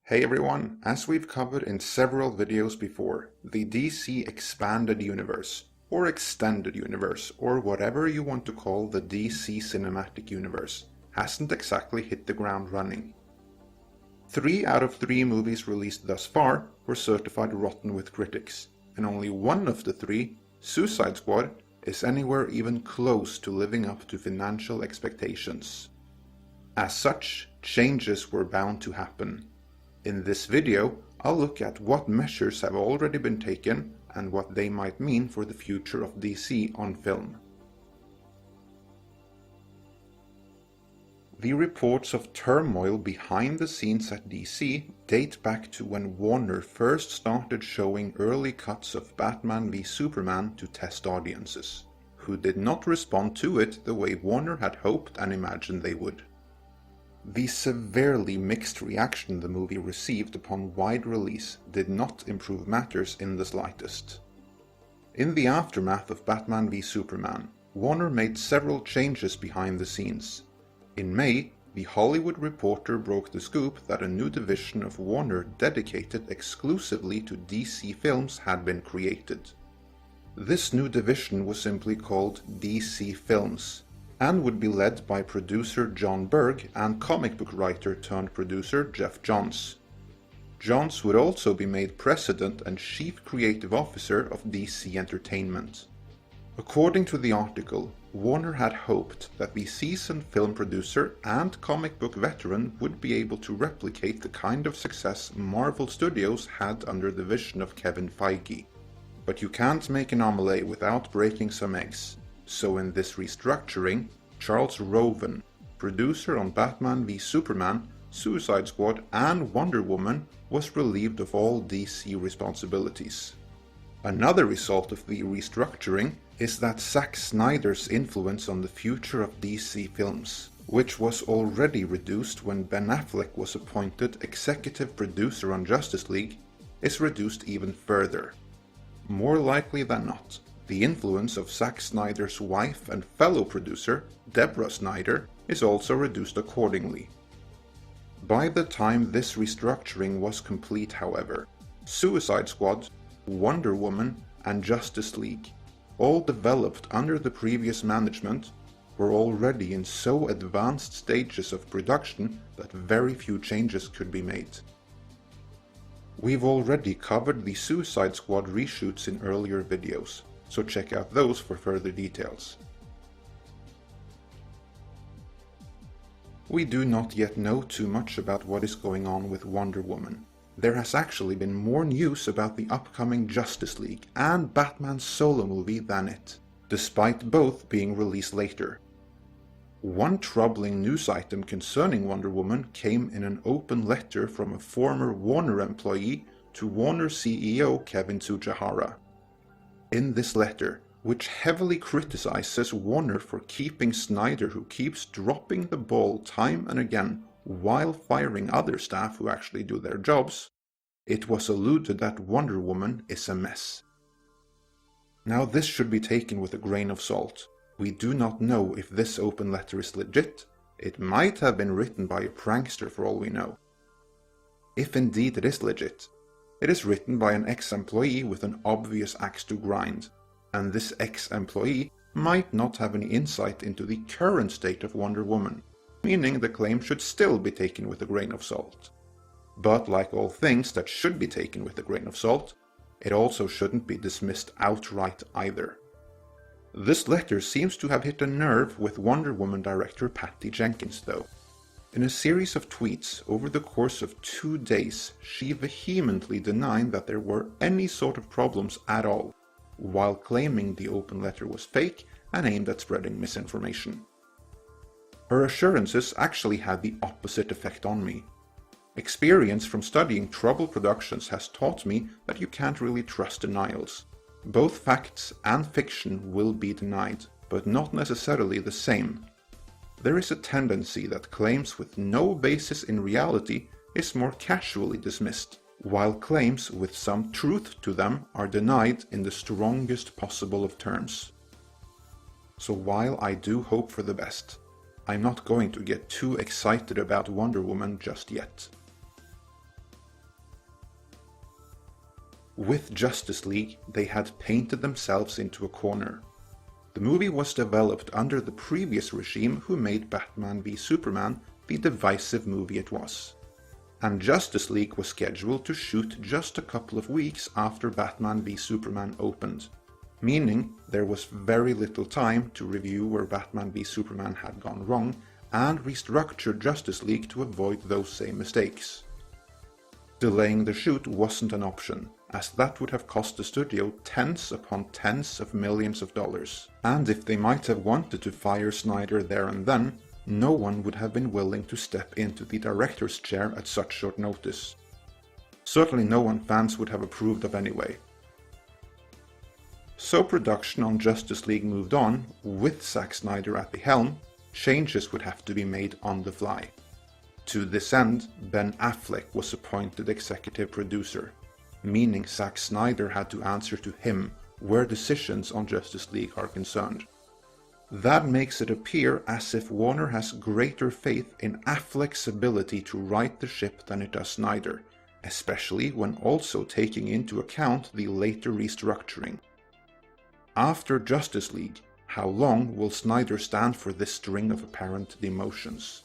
Hey everyone, as we've covered in several videos before, the DC Expanded Universe, or Extended Universe, or whatever you want to call the DC Cinematic Universe, hasn't exactly hit the ground running. 3 out of 3 movies released thus far were certified rotten with critics, and only one of the 3, Suicide Squad, is anywhere even close to living up to financial expectations. As such, changes were bound to happen. In this video, I'll look at what measures have already been taken and what they might mean for the future of DC on film. The reports of turmoil behind the scenes at DC date back to when Warner first started showing early cuts of Batman v Superman to test audiences, who did not respond to it the way Warner had hoped and imagined they would. The severely mixed reaction the movie received upon wide release did not improve matters in the slightest. In the aftermath of Batman v Superman, Warner made several changes behind the scenes. In May, The Hollywood Reporter broke the scoop that a new division of Warner dedicated exclusively to DC films had been created. This new division was simply called DC Films, and would be led by producer Jon Berg and comic book writer turned producer Geoff Johns. Johns would also be made president and chief creative officer of DC Entertainment. According to the article, Warner had hoped that the seasoned film producer and comic book veteran would be able to replicate the kind of success Marvel Studios had under the vision of Kevin Feige. But you can't make an omelette without breaking some eggs. So in this restructuring, Charles Roven, producer on Batman v Superman, Suicide Squad and Wonder Woman, was relieved of all DC responsibilities. Another result of the restructuring is that Zack Snyder's influence on the future of DC films, which was already reduced when Ben Affleck was appointed executive producer on Justice League, is reduced even further. More likely than not, the influence of Zack Snyder's wife and fellow producer, Deborah Snyder, is also reduced accordingly. By the time this restructuring was complete, however, Suicide Squad, Wonder Woman, and Justice League, all developed under the previous management, were already in so advanced stages of production that very few changes could be made. We've already covered the Suicide Squad reshoots in earlier videos, so check out those for further details. We do not yet know too much about what is going on with Wonder Woman. There has actually been more news about the upcoming Justice League and Batman's solo movie than it, despite both being released later. One troubling news item concerning Wonder Woman came in an open letter from a former Warner employee to Warner CEO Kevin Tsujihara. In this letter, which heavily criticizes Warner for keeping Snyder, who keeps dropping the ball time and again while firing other staff who actually do their jobs, it was alluded that Wonder Woman is a mess. Now this should be taken with a grain of salt. We do not know if this open letter is legit. It might have been written by a prankster for all we know. If indeed it is legit, it is written by an ex-employee with an obvious axe to grind, and this ex-employee might not have any insight into the current state of Wonder Woman, meaning the claim should still be taken with a grain of salt. But like all things that should be taken with a grain of salt, it also shouldn't be dismissed outright either. This letter seems to have hit a nerve with Wonder Woman director Patty Jenkins though. In a series of tweets over the course of 2 days, she vehemently denied that there were any sort of problems at all, while claiming the open letter was fake and aimed at spreading misinformation. Her assurances actually had the opposite effect on me. Experience from studying troubled productions has taught me that you can't really trust denials. Both facts and fiction will be denied, but not necessarily the same. There is a tendency that claims with no basis in reality is more casually dismissed, while claims with some truth to them are denied in the strongest possible of terms. So while I do hope for the best, I'm not going to get too excited about Wonder Woman just yet. With Justice League, they had painted themselves into a corner. The movie was developed under the previous regime who made Batman v Superman the divisive movie it was. And Justice League was scheduled to shoot just a couple of weeks after Batman v Superman opened, meaning there was very little time to review where Batman v Superman had gone wrong and restructure Justice League to avoid those same mistakes. Delaying the shoot wasn't an option, as that would have cost the studio tens upon tens of millions of dollars, and if they might have wanted to fire Snyder there and then, no one would have been willing to step into the director's chair at such short notice. Certainly no one fans would have approved of anyway. So production on Justice League moved on, with Zack Snyder at the helm. Changes would have to be made on the fly. To this end, Ben Affleck was appointed executive producer, meaning Zack Snyder had to answer to him where decisions on Justice League are concerned. That makes it appear as if Warner has greater faith in Affleck's ability to right the ship than it does Snyder, especially when also taking into account the later restructuring. After Justice League, how long will Snyder stand for this string of apparent demotions?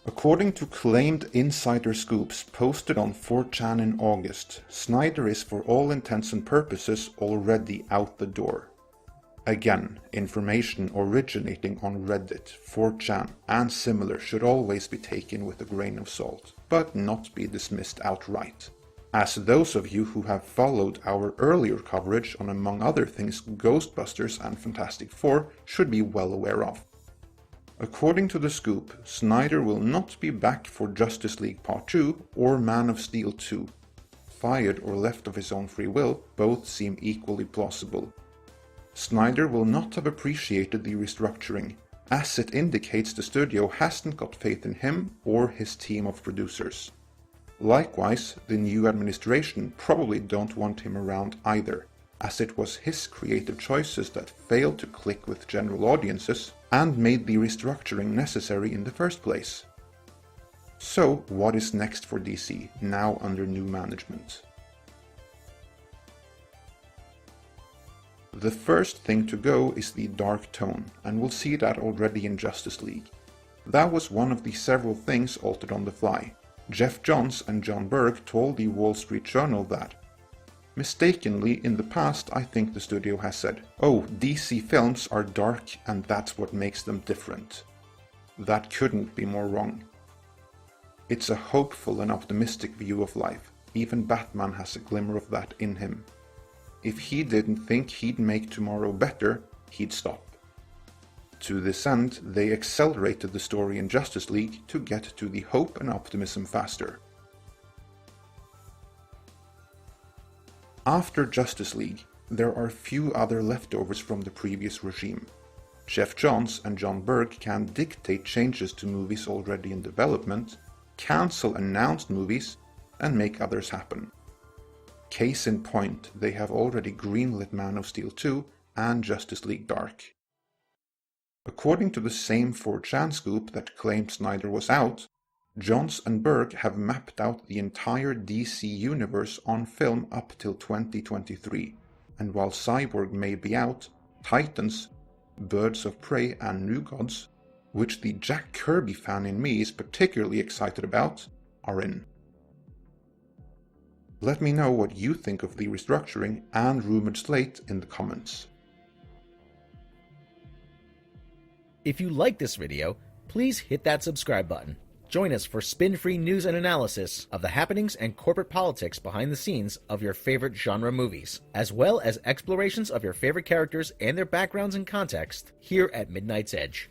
According to claimed insider scoops posted on 4chan in August, Snyder is for all intents and purposes already out the door. Again, information originating on Reddit, 4chan and similar should always be taken with a grain of salt, but not be dismissed outright, as those of you who have followed our earlier coverage on, among other things, Ghostbusters and Fantastic Four should be well aware of. According to the scoop, Snyder will not be back for Justice League Part 2 or Man of Steel 2. Fired or left of his own free will, both seem equally plausible. Snyder will not have appreciated the restructuring, as it indicates the studio hasn't got faith in him or his team of producers. Likewise, the new administration probably don't want him around either, as it was his creative choices that failed to click with general audiences and made the restructuring necessary in the first place. So, what is next for DC, now under new management? The first thing to go is the dark tone, and we'll see that already in Justice League. That was one of the several things altered on the fly. Geoff Johns and Jon Berg told the Wall Street Journal that, mistakenly, in the past, I think the studio has said, oh, DC films are dark and that's what makes them different. That couldn't be more wrong. It's a hopeful and optimistic view of life. Even Batman has a glimmer of that in him. If he didn't think he'd make tomorrow better, he'd stop. To this end, they accelerated the story in Justice League to get to the hope and optimism faster. After Justice League, there are few other leftovers from the previous regime. Geoff Johns and Jon Berg can dictate changes to movies already in development, cancel announced movies, and make others happen. Case in point, they have already greenlit Man of Steel 2 and Justice League Dark. According to the same 4chan scoop that claimed Snyder was out, Johns and Berg have mapped out the entire DC universe on film up till 2023, and while Cyborg may be out, Titans, Birds of Prey and New Gods, which the Jack Kirby fan in me is particularly excited about, are in. Let me know what you think of the restructuring and rumored slate in the comments. If you like this video, please hit that subscribe button. Join us for spin-free news and analysis of the happenings and corporate politics behind the scenes of your favorite genre movies, as well as explorations of your favorite characters and their backgrounds and context here at Midnight's Edge.